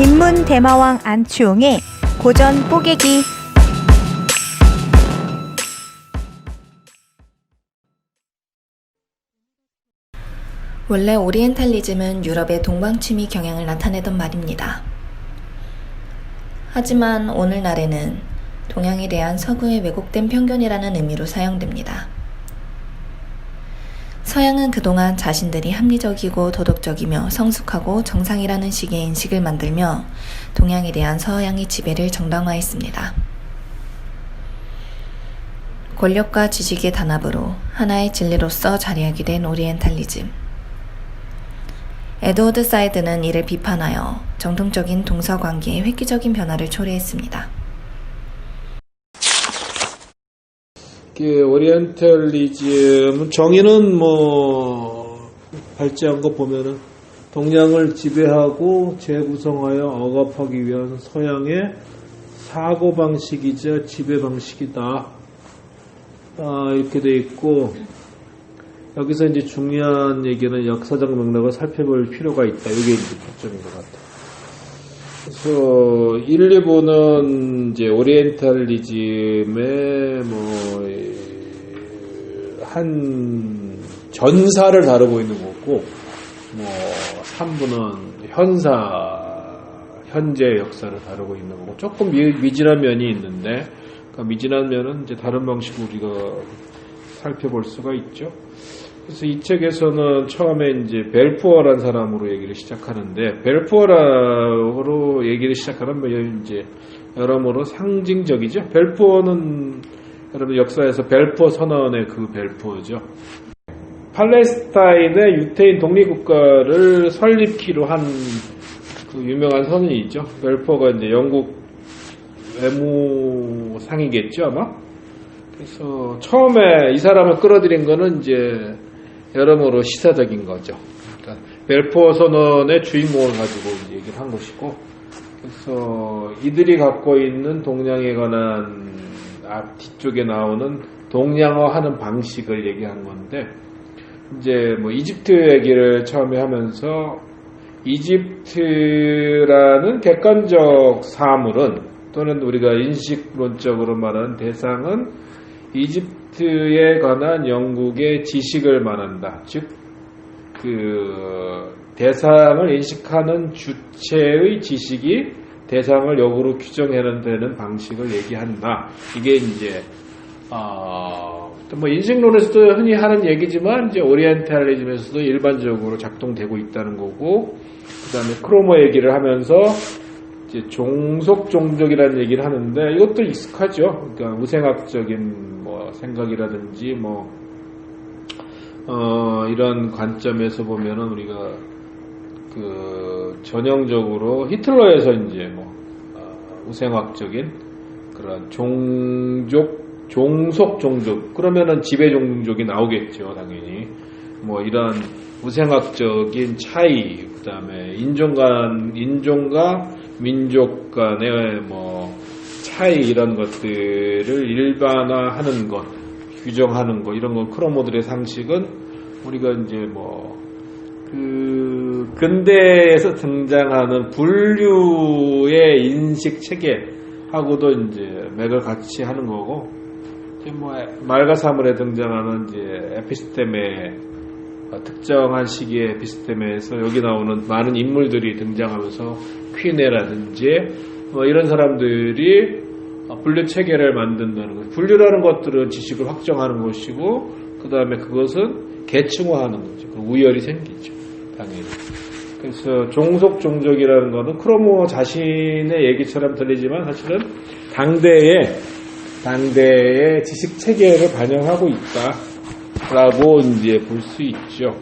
인문 대마왕 안치홍의 고전 뽀개기. 원래 오리엔탈리즘은 유럽의 동방취미 경향을 나타내던 말입니다. 하지만 오늘날에는 동양에 대한 서구의 왜곡된 편견이라는 의미로 사용됩니다. 서양은 그동안 자신들이 합리적이고 도덕적이며 성숙하고 정상이라는 식의 인식을 만들며 동양에 대한 서양의 지배를 정당화했습니다. 권력과 지식의 단합으로 하나의 진리로서 자리하게 된 오리엔탈리즘. 에드워드 사이드는 이를 비판하여 정통적인 동서관계의 획기적인 변화를 초래했습니다. 오리엔탈리즘 정의는 발제한 거 보면은 동양을 지배하고 재구성하여 억압하기 위한 서양의 사고방식이자 지배방식이다. 이렇게 돼 있고, 여기서 이제 중요한 얘기는 역사적 맥락을 살펴볼 필요가 있다. 이게 이제 초점인 것 같아요. 그래서 1, 2부는 이제 오리엔탈리즘의 한 전사를 다루고 있는 거고, 3부는 현재 역사를 다루고 있는 거고, 조금 미진한 면이 있는데, 그 미진한 면은 이제 다른 방식으로 우리가 살펴볼 수가 있죠. 그래서 이 책에서는 처음에 이제 벨푸어라는 사람으로 얘기를 시작하는데, 벨푸어로 얘기를 시작하면 이제 여러모로 상징적이죠. 벨푸어는 여러분 역사에서 벨푸어 선언의 그 벨푸어죠. 팔레스타인의 유태인 독립국가를 설립키로 한 그 유명한 선언이 있죠. 벨푸어가 이제 영국 외무상이겠죠, 아마. 그래서 처음에 이 사람을 끌어들인 거는 이제 여러모로 시사적인 거죠. 그러니까 벨푸어 선언의 주인공을 가지고 이제 얘기를 한 것이고, 그래서 이들이 갖고 있는 동양에 관한 앞 뒤쪽에 나오는 동양화하는 방식을 얘기한 건데, 이제 이집트 얘기를 처음에 하면서 이집트라는 객관적 사물은, 또는 우리가 인식론적으로 말하는 대상은 이집트에 관한 영국의 지식을 말한다. 즉, 그 대상을 인식하는 주체의 지식이 대상을 역으로 규정해야 되는 방식을 얘기한다. 이게 이제 인식론에서도 흔히 하는 얘기지만 이제 오리엔탈리즘에서도 일반적으로 작동되고 있다는 거고, 그다음에 크로모 얘기를 하면서 이제 종속종족이라는 얘기를 하는데, 이것도 익숙하죠. 그러니까 우생학적인 생각이라든지 이런 관점에서 보면은 우리가 그 전형적으로 히틀러에서 이제 우생학적인 그런 종속종족, 그러면은 지배종족이 나오겠죠, 당연히. 이런 우생학적인 차이, 그다음에 인종과 민족 간의 차이, 이런 것들을 일반화하는 것, 규정하는 것, 이런 건 크로모들의 상식은 우리가 이제 그 근대에서 등장하는 분류의 인식 체계하고도 이제 맥을 같이 하는 거고, 이제 말가사물에 등장하는 이제 에피스테메, 특정한 시기의 에피스테메에서 여기 나오는 많은 인물들이 등장하면서 퀴네라든지 이런 사람들이 분류 체계를 만든다는 것. 분류라는 것들은 지식을 확정하는 것이고, 그 다음에 그것은 계층화하는 거죠. 우열이 생기죠, 당연히. 그래서 종속종족이라는 것은 크로모 자신의 얘기처럼 들리지만 사실은 당대의 지식 체계를 반영하고 있다라고 이제 볼 수 있죠.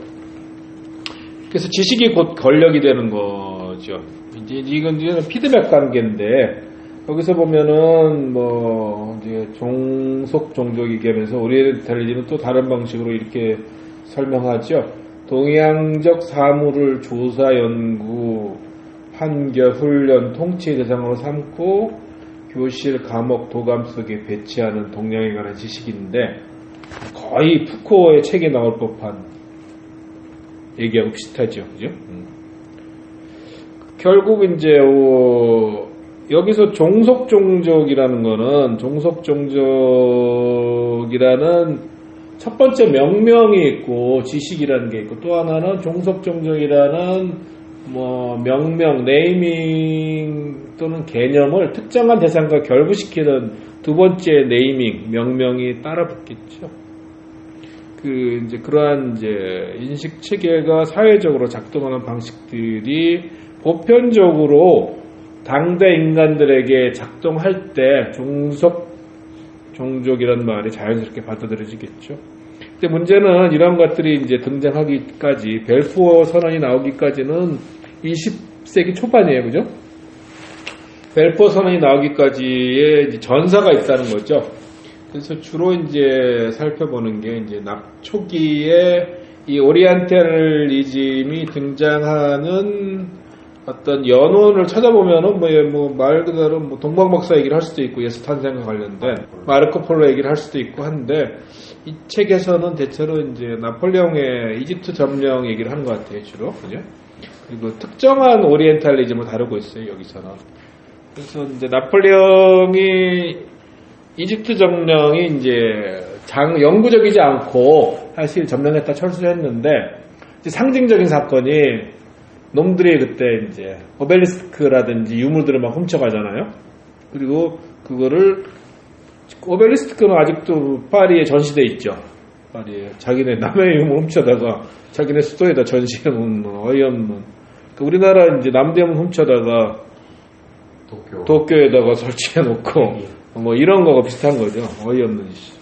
그래서 지식이 곧 권력이 되는 거죠. 이건 피드백 관계인데, 여기서 보면은 이제 종속종족이면서 오리엔탈리즘은 또 다른 방식으로 이렇게 설명하죠. 동양적 사물을 조사, 연구, 판결, 훈련, 통치 대상으로 삼고 교실, 감옥, 도감 속에 배치하는 동양에 관한 지식인데, 거의 푸코의 책에 나올 법한 얘기하고 비슷하죠, 그죠? 결국 이제 여기서 종속종족이라는 거는 종속종족이라는 첫 번째 명명이 있고 지식이라는 게 있고 또 하나는 종속종족이라는 명명, 네이밍 또는 개념을 특정한 대상과 결부시키는 두 번째 네이밍, 명명이 따라 붙겠죠. 이제 그러한 이제 인식 체계가 사회적으로 작동하는 방식들이 보편적으로 당대 인간들에게 작동할 때 종족이라는 말이 자연스럽게 받아들여지겠죠. 근데 문제는 이런 것들이 이제 등장하기까지, 벨포어 선언이 나오기까지는 20세기 초반이에요, 그죠? 벨포어 선언이 나오기까지의 이제 전사가 있다는 거죠. 그래서 주로 이제 살펴보는 게 이제 초기에 이 오리엔탈리즘이 등장하는 어떤 연원을 찾아보면은 말 그대로 동방박사 얘기를 할 수도 있고 예수 탄생과 관련된 마르코 폴로 얘기를 할 수도 있고 한데 이 책에서는 대체로 이제 나폴레옹의 이집트 점령 얘기를 하는 것 같아요, 주로. 그죠? 그리고 특정한 오리엔탈리즘을 다루고 있어요, 여기서는. 그래서 이제 나폴레옹이 이집트 점령이 이제 영구적이지 않고 사실 점령했다 철수했는데 이제 상징적인 사건이 놈들이 그때 이제 오벨리스크라든지 유물들을 막 훔쳐가잖아요. 그리고 그거를 오벨리스크는 아직도 파리에 전시돼 있죠. 파리에 자기네 남의 유물 훔쳐다가 자기네 수도에다 전시해 놓는 어이없는. 우리나라 이제 남대문 훔쳐다가 도쿄에다가 설치해 놓고 이런 거가 비슷한 거죠. 어이없는 짓.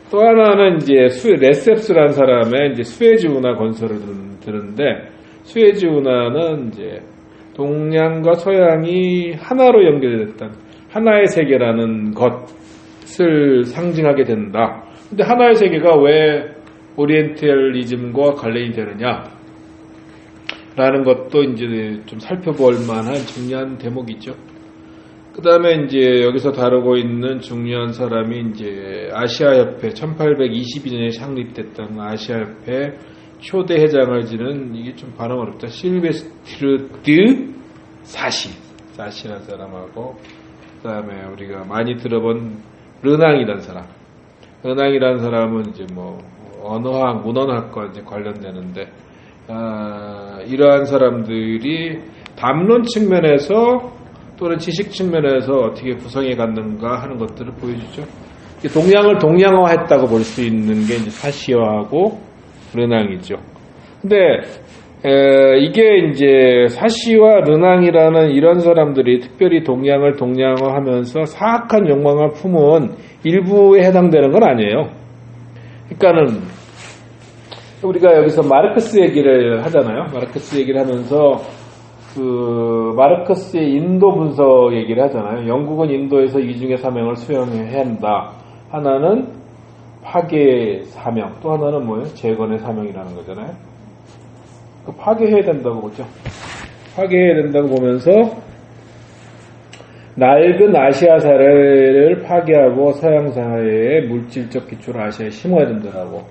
또 하나는 이제 레셉스라는 사람의 이제 수에즈 운하 건설을 드는데 수에즈 운하는 이제 동양과 서양이 하나로 연결됐던 하나의 세계라는 것을 상징하게 된다. 근데 하나의 세계가 왜 오리엔탈리즘과 관련이 되느냐? 라는 것도 이제 좀 살펴볼 만한 중요한 대목이죠. 그 다음에 이제 여기서 다루고 있는 중요한 사람이 이제 아시아협회 1822년에 창립됐던 아시아협회 초대 회장을 지는 이게 좀 발음 어렵다. 실베스트르드 사시라는 사람하고 그 다음에 우리가 많이 들어본 르낭이라는 사람. 르낭이라는 사람은 이제 언어학, 문헌학과 이제 관련되는데 이러한 사람들이 담론 측면에서 또는 지식 측면에서 어떻게 구성해 갔는가 하는 것들을 보여주죠. 동양을 동양화했다고 볼 수 있는 게 이제 사시화하고 르낭이죠. 근데 이게 이제 사시와 르낭이라는 이런 사람들이 특별히 동양을 동양화하면서 사악한 욕망을 품은 일부에 해당되는 건 아니에요. 그러니까는 우리가 여기서 마르크스 얘기를 하잖아요. 마르크스 얘기를 하면서 마르크스의 인도 분석 얘기를 하잖아요. 영국은 인도에서 이중의 사명을 수행해야 한다. 하나는 파괴의 사명, 또 하나는 뭐예요? 재건의 사명이라는 거잖아요. 파괴해야 된다고 보죠. 파괴해야 된다고 보면서 낡은 아시아 사회를 파괴하고 서양 사회의 물질적 기초를 아시아에 심어야 된다고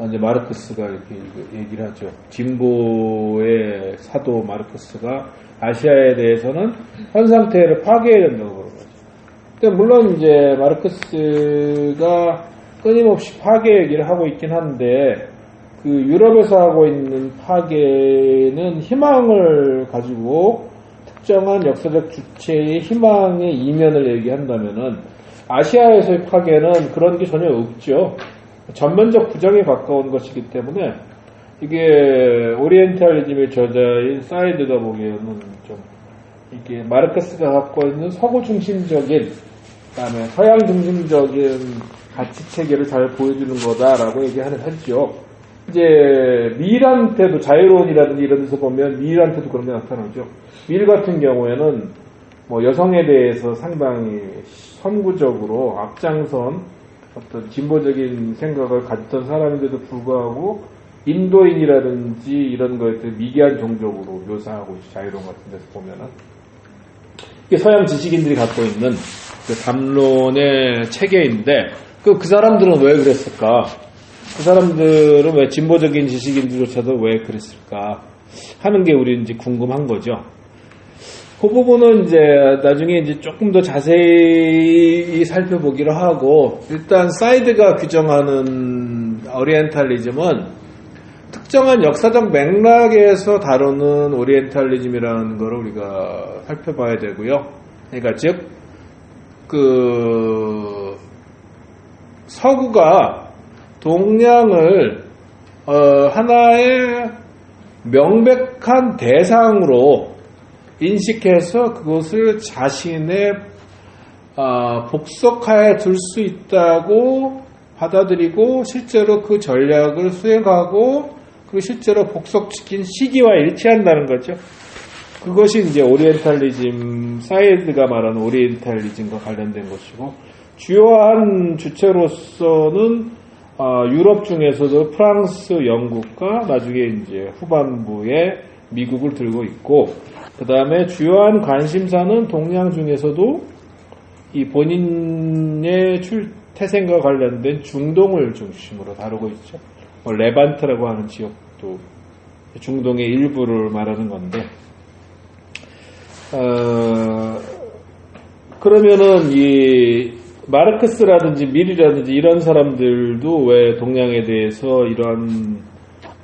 이제 마르크스가 이렇게 얘기를 하죠. 진보의 사도 마르크스가 아시아에 대해서는 현 상태를 파괴해야 된다고 그러는 거죠. 근데 물론 이제 마르크스가 끊임없이 파괴 얘기를 하고 있긴 한데 유럽에서 하고 있는 파괴는 희망을 가지고 특정한 역사적 주체의 희망의 이면을 얘기한다면은 아시아에서의 파괴는 그런 게 전혀 없죠. 전면적 부정에 가까운 것이기 때문에 이게 오리엔탈리즘의 저자인 사이드가 보기에는 좀 이게 마르크스가 갖고 있는 서구 중심적인 그다음에 서양 중심적인 가치 체계를 잘 보여주는 거다라고 얘기하는 했죠. 이제 밀한테도 자유론이라든지 이런 데서 보면 밀한테도 그런 게 나타나죠. 밀 같은 경우에는 여성에 대해서 상당히 선구적으로 앞장선 어떤 진보적인 생각을 가졌던 사람인데도 불구하고 인도인이라든지 이런 거에 미개한 종족으로 묘사하고 있죠. 자유론 같은 데서 보면은 이게 서양 지식인들이 갖고 있는 그 담론의 체계인데 그 사람들은 왜 그랬을까? 그 사람들은 왜 진보적인 지식인들조차도 왜 그랬을까? 하는 게 우리 이제 궁금한 거죠. 그 부분은 이제 나중에 이제 조금 더 자세히 살펴보기로 하고, 일단 사이드가 규정하는 오리엔탈리즘은 특정한 역사적 맥락에서 다루는 오리엔탈리즘이라는 걸 우리가 살펴봐야 되고요. 그러니까 즉, 서구가 동양을 하나의 명백한 대상으로 인식해서 그것을 자신의 복속하에 둘 수 있다고 받아들이고 실제로 그 전략을 수행하고 그리고 실제로 복속시킨 시기와 일치한다는 거죠. 그것이 이제 오리엔탈리즘, 사이드가 말하는 오리엔탈리즘과 관련된 것이고, 주요한 주체로서는 유럽 중에서도 프랑스, 영국과 나중에 이제 후반부에 미국을 들고 있고, 그 다음에 주요한 관심사는 동양 중에서도 이 본인의 태생과 관련된 중동을 중심으로 다루고 있죠. 레반트라고 하는 지역도 중동의 일부를 말하는 건데, 그러면은 이 마르크스라든지 밀이라든지 이런 사람들도 왜 동양에 대해서 이런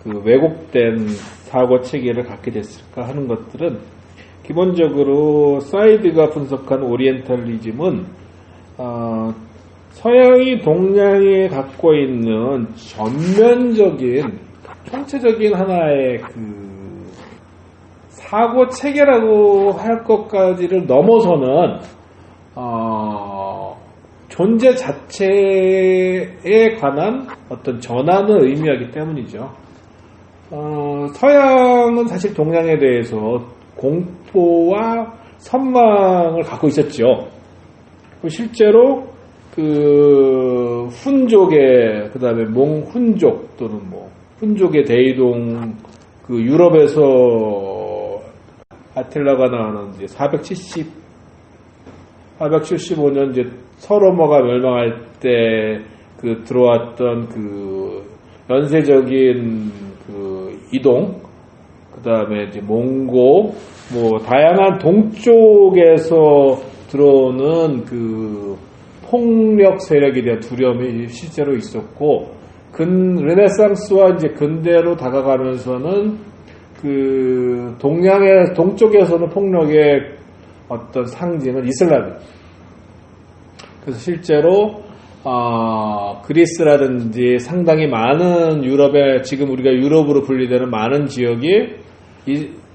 왜곡된 사고 체계를 갖게 됐을까 하는 것들은, 기본적으로 사이드가 분석한 오리엔탈리즘은 서양이 동양에 갖고 있는 전면적인 총체적인 하나의 사고 체계라고 할 것까지를 넘어서는 존재 자체에 관한 어떤 전환을 의미하기 때문이죠. 서양은 사실 동양에 대해서 공포와 선망을 갖고 있었죠. 실제로 훈족의, 그 다음에 몽훈족 또는 훈족의 대이동, 유럽에서 아틸라가 나오는 이제 475년 이제 서로마가 멸망할 때 들어왔던 연쇄적인 이동, 그 다음에 이제 몽고, 다양한 동쪽에서 들어오는 폭력 세력에 대한 두려움이 실제로 있었고, 르네상스와 이제 근대로 다가가면서는 동쪽에서는 폭력의 어떤 상징은 이슬람이에요. 그래서 실제로 그리스라든지 상당히 많은 유럽의, 지금 우리가 유럽으로 분리되는 많은 지역이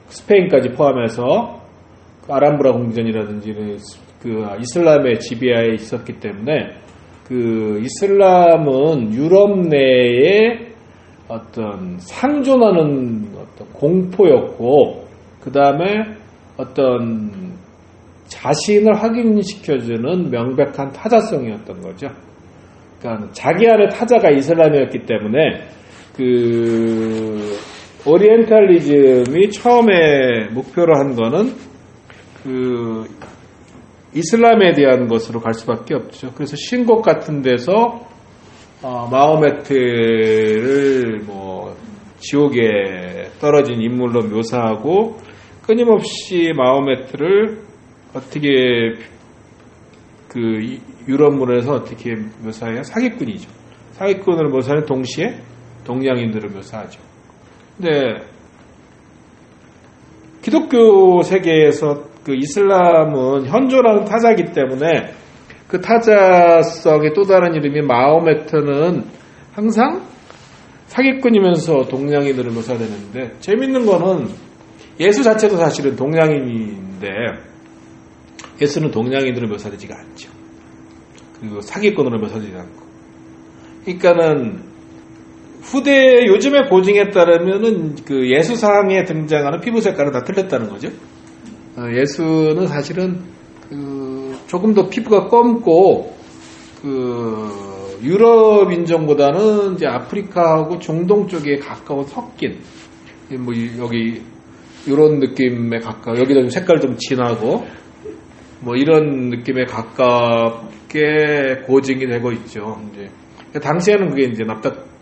스페인까지 포함해서 아람브라 궁전이라든지 이슬람의 지배하에 있었기 때문에 이슬람은 유럽 내에 어떤 상존하는 어떤 공포였고, 그 다음에 어떤 자신을 확인시켜주는 명백한 타자성이었던 거죠. 그러니까 자기 안에 타자가 이슬람이었기 때문에 오리엔탈리즘이 처음에 목표로 한 거는 이슬람에 대한 것으로 갈 수밖에 없죠. 그래서 신곡 같은 데서 마호메트를 지옥에 떨어진 인물로 묘사하고, 끊임없이 마호메트를 어떻게 유럽문에서 어떻게 묘사해요? 사기꾼이죠. 사기꾼을 묘사하는 동시에 동양인들을 묘사하죠. 근데 기독교 세계에서 이슬람은 현존하는 타자이기 때문에 그 타자성의 또 다른 이름이 마호메트는 항상 사기꾼이면서 동양인들을 묘사되는데, 재밌는 거는 예수 자체도 사실은 동양인인데 예수는 동양인들을 묘사되지가 않죠. 그리고 사기꾼으로 묘사되지 않고. 그러니까는 요즘의 고증에 따르면은 예수상에 등장하는 피부 색깔은 다 틀렸다는 거죠. 예수는 사실은 조금 더 피부가 검고 유럽 인종보다는 이제 아프리카하고 중동 쪽에 가까운 섞인 여기 이런 느낌에 가까워, 여기다 좀 색깔 좀 진하고 이런 느낌에 가깝게 고증이 되고 있죠. 이제 당시에는 그게 이제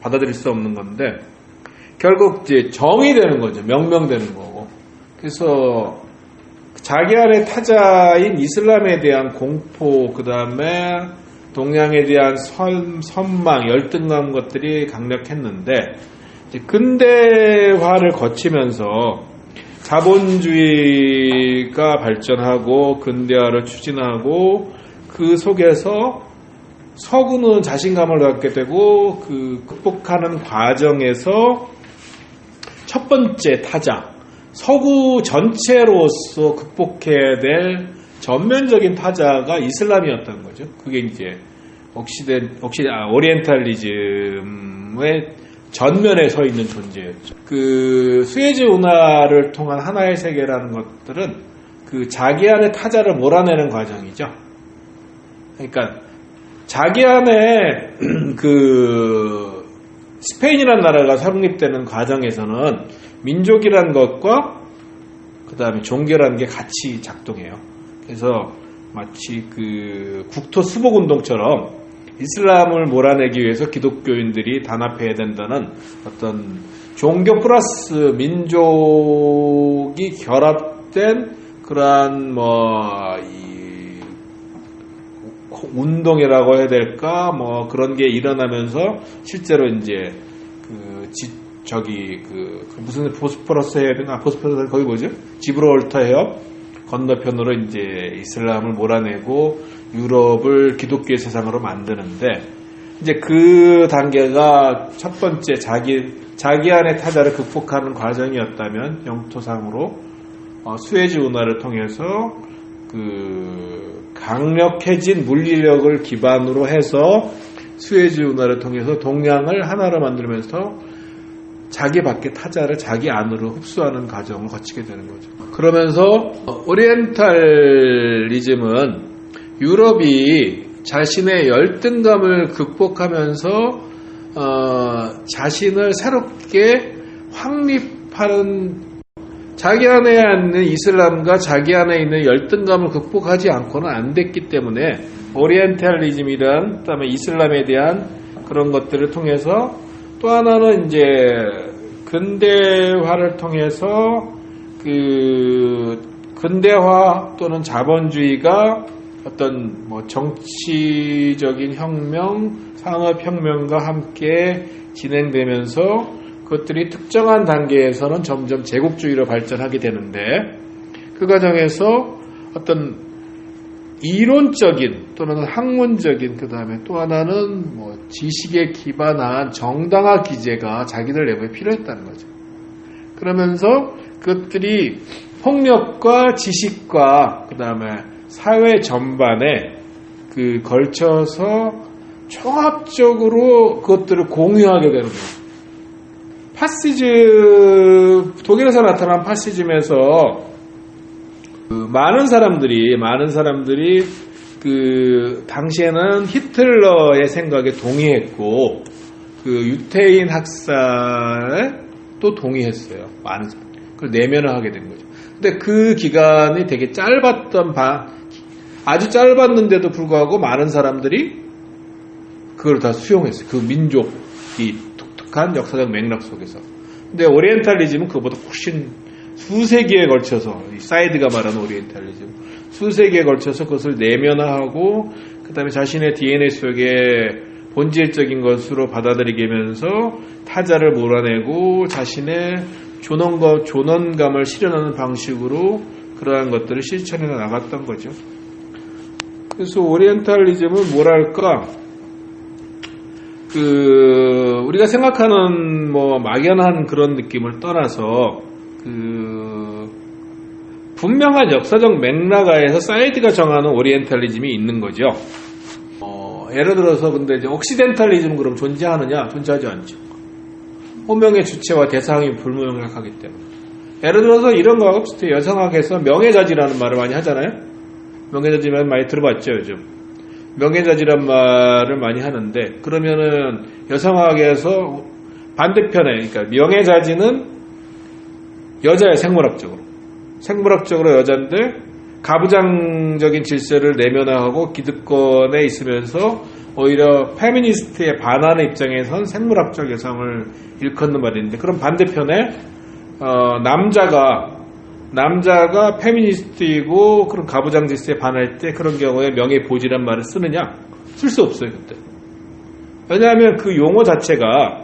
받아들일 수 없는 건데, 결국 이제 정이 되는 거죠. 명명되는 거고. 그래서 자기 안의 타자인 이슬람에 대한 공포, 그 다음에 동양에 대한 선망, 열등감 것들이 강력했는데, 이제 근대화를 거치면서 자본주의가 발전하고 근대화를 추진하고 그 속에서 서구는 자신감을 갖게 되고 그 극복하는 과정에서 첫 번째 타자, 서구 전체로서 극복해야 될 전면적인 타자가 이슬람이었던 거죠. 그게 이제 오리엔탈리즘의 전면에 서 있는 존재였죠. 그 수에즈 운하를 통한 하나의 세계라는 것들은 그 자기 안에 타자를 몰아내는 과정이죠. 그러니까 자기 안에 그 스페인이라는 나라가 설립되는 과정에서는 민족이라는 것과 그 다음에 종교라는 게 같이 작동해요. 그래서 마치 그 국토 수복 운동처럼 이슬람을 몰아내기 위해서 기독교인들이 단합해야 된다는 어떤 종교 플러스 민족이 결합된 그러한 이 운동이라고 해야 될까 그런 게 일어나면서 실제로 이제 무슨 보스포러스 해협인가 보스포러스 거기 뭐죠? 지브롤터 해협 건너편으로 이제 이슬람을 몰아내고 유럽을 기독교의 세상으로 만드는데 이제 그 단계가 첫 번째 자기 안의 타자를 극복하는 과정이었다면 영토상으로 수에즈 운하를 통해서 그 강력해진 물리력을 기반으로 해서 수에즈 운하를 통해서 동양을 하나로 만들면서 자기 밖의 타자를 자기 안으로 흡수하는 과정을 거치게 되는 거죠. 그러면서 오리엔탈리즘은 유럽이 자신의 열등감을 극복하면서 자신을 새롭게 확립하는 자기 안에 있는 이슬람과 자기 안에 있는 열등감을 극복하지 않고는 안 됐기 때문에 오리엔탈리즘이란 그다음에 이슬람에 대한 그런 것들을 통해서 또 하나는 이제 근대화를 통해서 그 근대화 또는 자본주의가 어떤 정치적인 혁명, 산업혁명과 함께 진행되면서 그것들이 특정한 단계에서는 점점 제국주의로 발전하게 되는데 그 과정에서 어떤 이론적인 또는 학문적인 그 다음에 또 하나는 지식에 기반한 정당화 기제가 자기들 내부에 필요했다는 거죠. 그러면서 그것들이 폭력과 지식과 그 다음에 사회 전반에 걸쳐서 총합적으로 그것들을 공유하게 되는 거예요. 독일에서 나타난 파시즘에서 많은 사람들이 당시에는 히틀러의 생각에 동의했고 유태인 학살에 또 동의했어요. 많은 사람. 그걸 내면을 하게 된 거죠. 근데 그 기간이 되게 아주 짧았는데도 불구하고 많은 사람들이 그걸 다 수용했어요. 그 민족이 독특한 역사적 맥락 속에서. 근데 오리엔탈리즘은 그것보다 훨씬 수세기에 걸쳐서 사이드가 말하는 오리엔탈리즘 수세기에 걸쳐서 그것을 내면화하고 그 다음에 자신의 DNA 속에 본질적인 것으로 받아들이면서 타자를 몰아내고 자신의 존엄감을 실현하는 방식으로 그러한 것들을 실천해 나갔던 거죠. 그래서 오리엔탈리즘은 뭐랄까 우리가 생각하는 막연한 그런 느낌을 떠나서 분명한 역사적 맥락하에서 사이드가 정하는 오리엔탈리즘이 있는 거죠. 예를 들어서 근데 이제 옥시덴탈리즘은 그럼 존재하느냐? 존재하지 않죠. 호명의 주체와 대상이 불명확하기 때문에. 예를 들어서 이런 거하고 비슷해요. 여성학에서 명예자지라는 말을 많이 하잖아요. 명예자지라는 많이 들어봤죠, 요즘. 명예자지란 말을 많이 하는데 그러면은 여성학에서 반대편에 그러니까 명예자지는 여자의 생물학적으로 여자인데 가부장적인 질서를 내면화하고 기득권에 있으면서 오히려 페미니스트에 반하는 입장에선 생물학적 여성을 일컫는 말인데 그럼 반대편에 남자가 페미니스트이고 그런 가부장제스에 반할 때 그런 경우에 명예보지란 말을 쓰느냐? 쓸 수 없어요, 그때. 왜냐하면 그 용어 자체가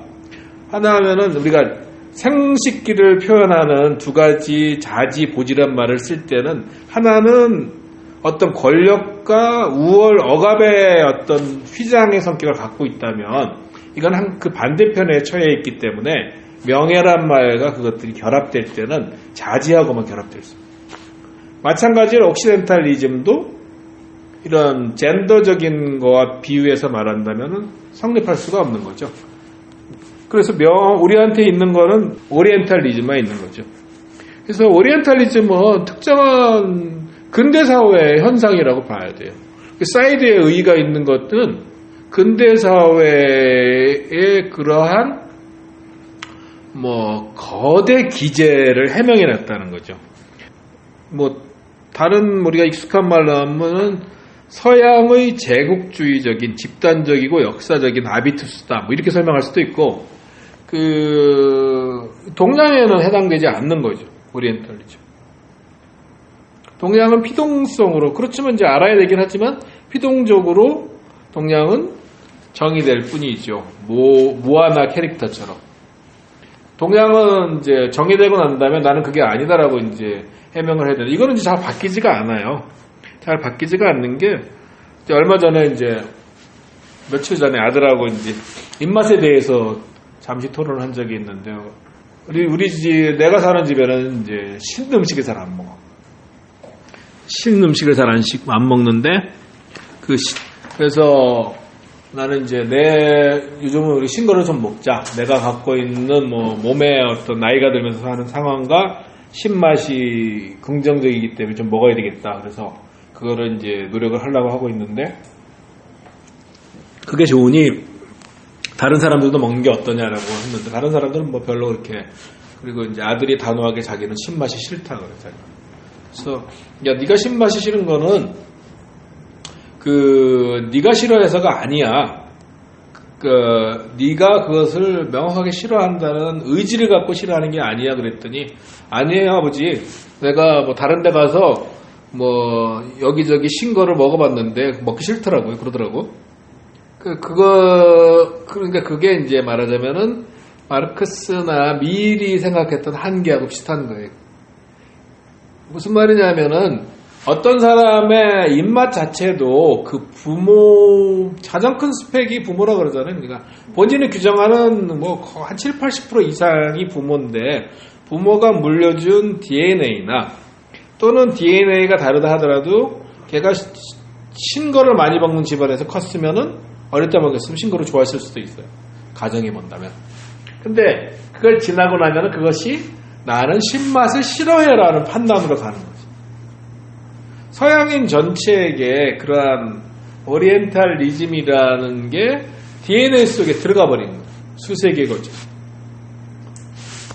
하나 하면은 우리가 생식기를 표현하는 두 가지 자지보지란 말을 쓸 때는 하나는 어떤 권력과 우월 억압의 어떤 휘장의 성격을 갖고 있다면 이건 그 반대편에 처해 있기 때문에 명예란 말과 그것들이 결합될 때는 자지하고만 결합될 수 있습니다. 마찬가지로 옥시덴탈리즘도 이런 젠더적인 거와 비유해서 말한다면 성립할 수가 없는 거죠. 그래서 우리한테 있는 거는 오리엔탈리즘만 있는 거죠. 그래서 오리엔탈리즘은 특정한 근대사회의 현상이라고 봐야 돼요. 사이드에 의의가 있는 것은 근대사회의 그러한 거대 기제를 해명해냈다는 거죠. 다른 우리가 익숙한 말로 하면은 서양의 제국주의적인 집단적이고 역사적인 아비투스다 이렇게 설명할 수도 있고 동양에는 해당되지 않는 거죠. 오리엔탈리즘. 동양은 피동성으로 그렇지만 이제 알아야 되긴 하지만 피동적으로 동양은 정의될 뿐이죠. 모아나 캐릭터처럼. 동양은 이제 정의되고 난 다음에 나는 그게 아니다라고 이제 해명을 해야 되는데 이거는 이제 잘 바뀌지가 않아요. 잘 바뀌지가 않는 게 이제 얼마 전에 이제 며칠 전에 아들하고 이제 입맛에 대해서 잠시 토론을 한 적이 있는데요. 우리 집 내가 사는 집에는 이제 신 음식을 잘 안 먹어. 신 음식을 잘 안 먹는데 그래서 나는 이제 요즘은 우리 신거를 좀 먹자. 내가 갖고 있는 몸에 어떤 나이가 들면서 하는 상황과 신맛이 긍정적이기 때문에 좀 먹어야 되겠다. 그래서 그거를 이제 노력을 하려고 하고 있는데 그게 좋으니 다른 사람들도 먹는 게 어떠냐라고 했는데 다른 사람들은 별로 그렇게 그리고 이제 아들이 단호하게 자기는 신맛이 싫다 그랬잖아요. 그래서 야 네가 신맛이 싫은 거는 네가 싫어해서가 아니야. 네가 그것을 명확하게 싫어한다는 의지를 갖고 싫어하는 게 아니야 그랬더니 아니에요 아버지. 내가 다른 데 가서 여기저기 신 거를 먹어봤는데 먹기 싫더라고요. 그러더라고. 그러니까 그게 이제 말하자면은 마르크스나 밀이 생각했던 한계하고 비슷한 거예요. 무슨 말이냐면은 어떤 사람의 입맛 자체도 그 가장 큰 스펙이 부모라 그러잖아요. 그러니까 본인이 규정하는 한 7, 80% 이상이 부모인데 부모가 물려준 DNA나 또는 DNA가 다르다 하더라도 걔가 신거를 많이 먹는 집안에서 컸으면은 어릴 때 먹였으면 신거를 좋아했을 수도 있어요. 가정이 본다면. 근데 그걸 지나고 나면은 그것이 나는 신맛을 싫어해라는 판단으로 가는 거죠. 서양인 전체에게 그러한 오리엔탈리즘이라는 게 DNA 속에 들어가 버린 거예요. 수세기에 걸쳐.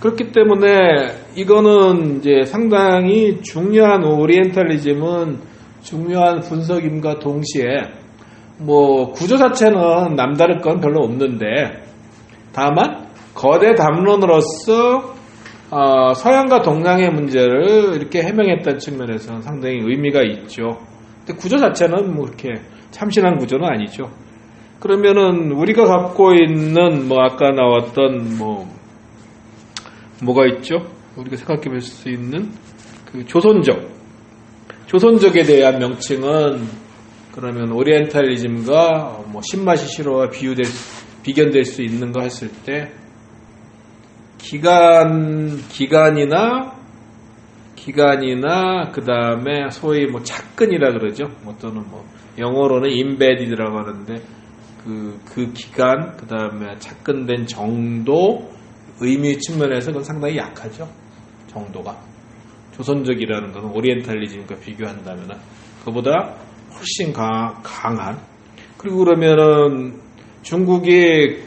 그렇기 때문에 이거는 이제 상당히 중요한 오리엔탈리즘은 중요한 분석임과 동시에 구조 자체는 남다를 건 별로 없는데 다만 거대 담론으로서 서양과 동양의 문제를 이렇게 해명했다는 측면에서는 상당히 의미가 있죠. 근데 구조 자체는 그렇게 참신한 구조는 아니죠. 그러면은 우리가 갖고 있는 아까 나왔던 뭐가 있죠? 우리가 생각해 볼 수 있는 그 조선족에 대한 명칭은 그러면 오리엔탈리즘과 신맛이 싫어와 비견될 수 있는 거 했을 때 기간이나 그 다음에 소위 착근이라 그러죠. 또는 영어로는 embedded라고 하는데 그 기간 그 다음에 착근된 정도 의미 측면에서 그건 상당히 약하죠. 정도가 조선적이라는 것은 오리엔탈리즘과 비교한다면 그보다 훨씬 강한. 그리고 그러면은 중국이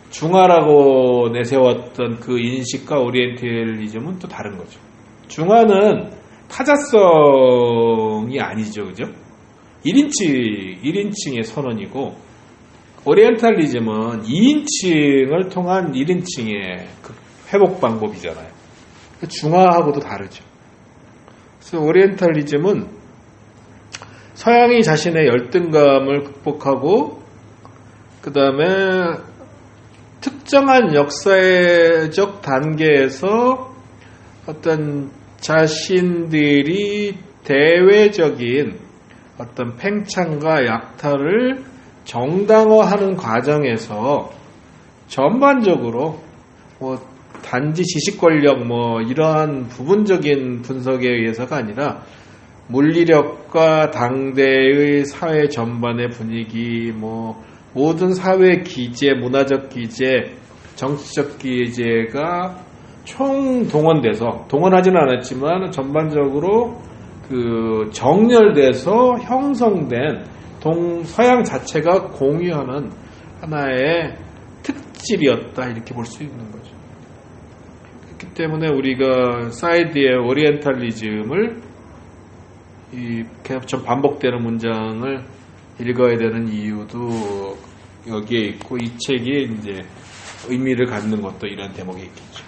중화라고 내세웠던 그 인식과 오리엔탈리즘은 또 다른 거죠. 중화는 타자성이 아니죠, 그죠? 1인칭의 선언이고 오리엔탈리즘은 2인칭을 통한 1인칭의 그 회복 방법이잖아요. 중화하고도 다르죠. 그래서 오리엔탈리즘은 서양이 자신의 열등감을 극복하고 그 다음에 특정한 역사적 단계에서 어떤 자신들이 대외적인 어떤 팽창과 약탈을 정당화하는 과정에서 전반적으로 뭐 단지 지식 권력 뭐 이러한 부분적인 분석에 의해서가 아니라 물리력과 당대의 사회 전반의 분위기, 뭐 모든 사회 기제, 문화적 기제, 정치적 기제가 총 동원하지는 않았지만 전반적으로 그 정렬돼서 형성된 서양 자체가 공유하는 하나의 특질이었다 이렇게 볼 수 있는 거죠. 그렇기 때문에 우리가 사이드의 오리엔탈리즘을 계속 반복되는 문장을 읽어야 되는 이유도 여기에 있고 이 책이 이제 의미를 갖는 것도 이런 대목에 있겠죠.